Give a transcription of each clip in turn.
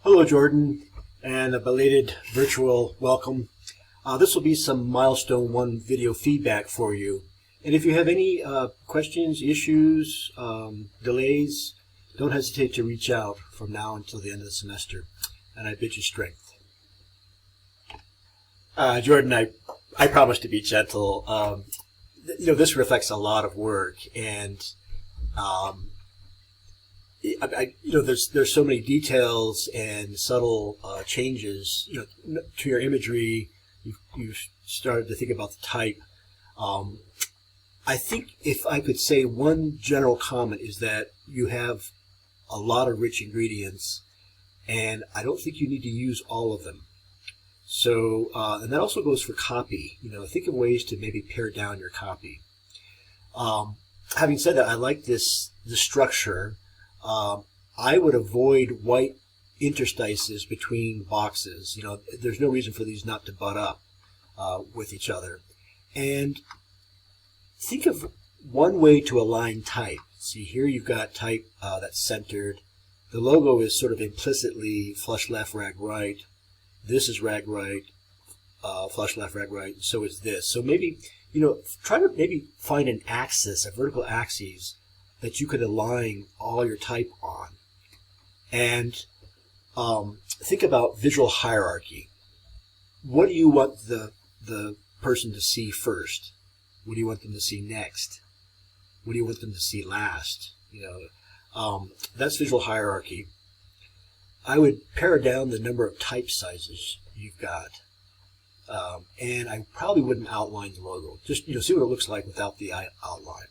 Hello, Jordan, and a belated virtual welcome. This will be some Milestone 1 video feedback for you. And if you have any questions, issues, delays, don't hesitate to reach out from now until the end of the semester. And I bid you strength. Jordan, I promise to be gentle. This reflects a lot of work, and there's so many details and subtle changes, to your imagery. You've started to think about the type. I think if I could say one general comment is that you have a lot of rich ingredients, and I don't think you need to use all of them. So, and that also goes for copy. Think of ways to maybe pare down your copy. Having said that, I like the structure. I would avoid white interstices between boxes. There's no reason for these not to butt up with each other. And think of one way to align type. See, here you've got type that's centered. The logo is sort of implicitly flush left, rag right. This is rag right, flush left, rag right, and so is this. So maybe, try to maybe find an axis, a vertical axis, that you could align all your type on. And think about visual hierarchy. What do you want the person to see first? What do you want them to see next? What do you want them to see last? That's visual hierarchy. I would pare down the number of type sizes you've got. And I probably wouldn't outline the logo. Just see what it looks like without the outline.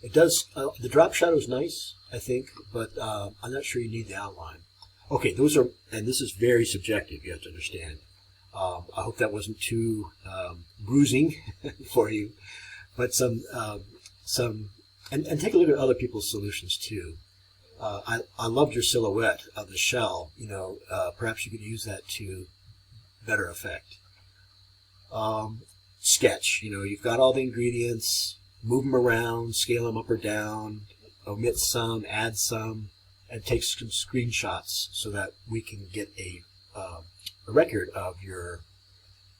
It does, the drop shadow is nice, I think, but I'm not sure you need the outline. Okay, and this is very subjective, you have to understand. I hope that wasn't too bruising for you, but and take a look at other people's solutions too. I loved your silhouette of the shell. Perhaps you could use that to better effect. Sketch. You've got all the ingredients. Move them around, scale them up or down, omit some, add some, and take some screenshots so that we can get a record of your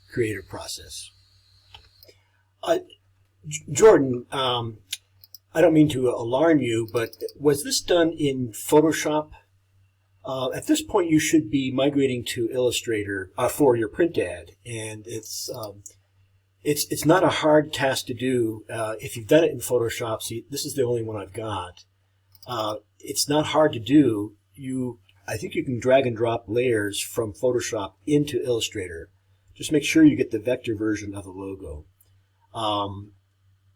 creative process. Jordan, I don't mean to alarm you, but was this done in Photoshop? At this point, you should be migrating to Illustrator for your print ad, and it's not a hard task to do. If you've done it in Photoshop, see, this is the only one I've got. It's not hard to do. I think you can drag and drop layers from Photoshop into Illustrator. Just make sure you get the vector version of the logo.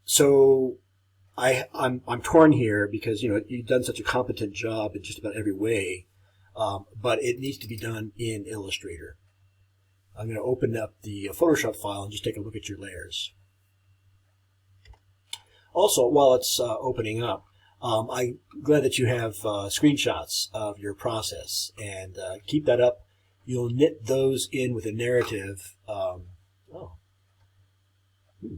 So I'm torn here because you've done such a competent job in just about every way, but it needs to be done in Illustrator. I'm going to open up the Photoshop file and just take a look at your layers. Also, while it's opening up, I'm glad that you have screenshots of your process, and keep that up. You'll knit those in with a narrative.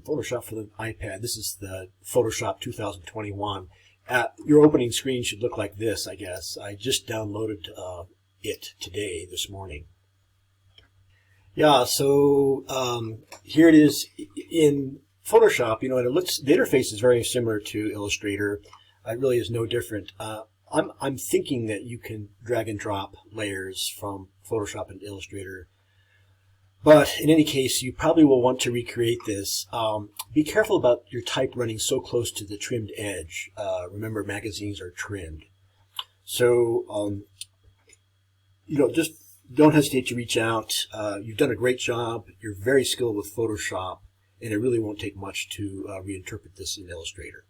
Photoshop for the iPad. This is the Photoshop 2021. Your opening screen should look like this, I guess. I just downloaded it today, this morning. Yeah, so here it is in Photoshop. And the interface is very similar to Illustrator. It really is no different. I'm thinking that you can drag and drop layers from Photoshop and Illustrator. But in any case, you probably will want to recreate this. Be careful about your type running so close to the trimmed edge. Remember, magazines are trimmed. So, just don't hesitate to reach out. You've done a great job. You're very skilled with Photoshop, and it really won't take much to reinterpret this in Illustrator.